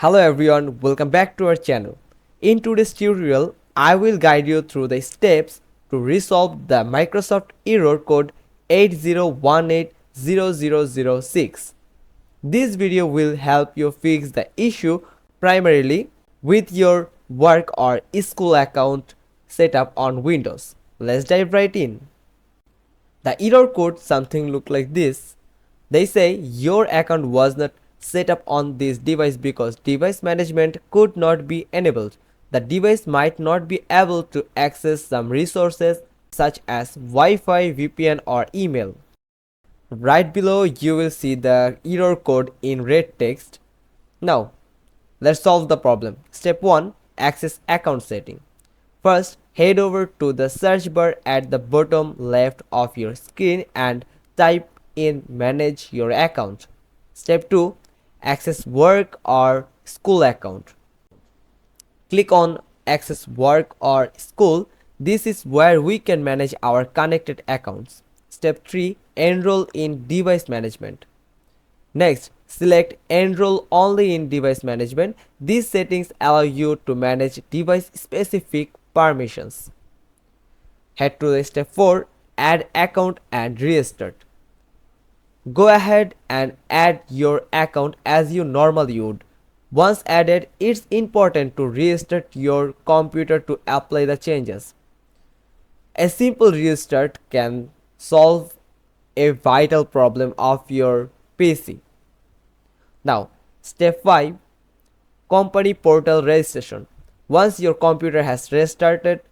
Hello everyone, welcome back to our channel. In today's tutorial, I will guide you through the steps to resolve the Microsoft error code 80180006. This video will help you fix the issue primarily with your work or school account setup on Windows. Let's dive right in. The error code something look like this. They say your account was not set up on this device because device management could not be enabled. The device might not be able to access some resources such as Wi-Fi, VPN or email. Right below you will see the error code in red text. Now let's solve the problem. Step 1. Access account setting. First, head over to the search bar at the bottom left of your screen and type in manage your account. Step 2. Access work or school account. Click on access work or school. This is where we can manage our connected accounts. Step 3. Enroll in device management. Next, select enroll only in device management. These settings allow you to manage device specific permissions. Head to step 4. Add account and restart. Go ahead and add your account as you normally would. Once added, it's important to restart your computer to apply the changes. A simple restart can solve a vital problem of your PC. Now, step 5. Company portal registration. Once your computer has restarted,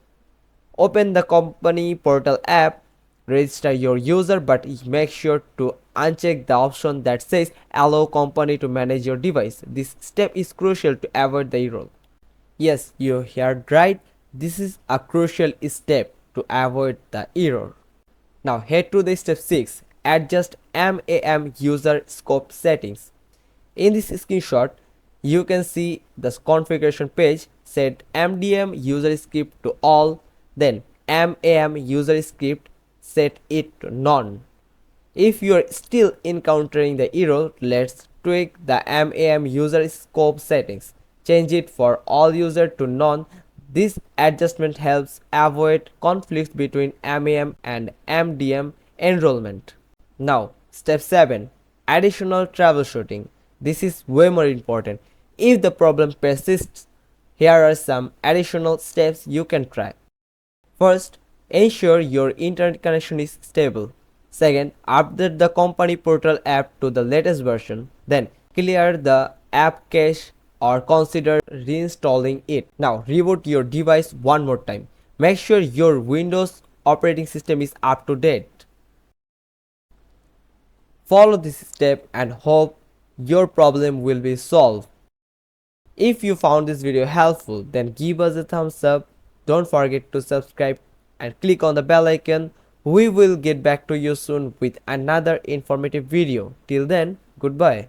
open the company portal app, register your user, but make sure to uncheck the option that says allow company to manage your device. This step is crucial to avoid the error. Yes, you heard right. This is a crucial step to avoid the error. Now head to the step 6. Adjust MAM user scope settings. In this screenshot, you can see the configuration page. Set MDM user script to all, then MAM user script, set it to none. If you are still encountering the error, let's tweak the MAM user scope settings. Change it for all user to none. This adjustment helps avoid conflicts between MAM and MDM enrollment. Now, step 7. Additional troubleshooting. This is way more important. If the problem persists, here are some additional steps you can try. First, ensure your internet connection is stable. Second, update the company portal app to the latest version. Then, clear the app cache or consider reinstalling it. Now, reboot your device one more time. Make sure your Windows operating system is up to date. Follow this step and hope your problem will be solved. If you found this video helpful, then give us a thumbs up. Don't forget to subscribe and click on the bell icon. We will get back to you soon with another informative video. Till then, goodbye.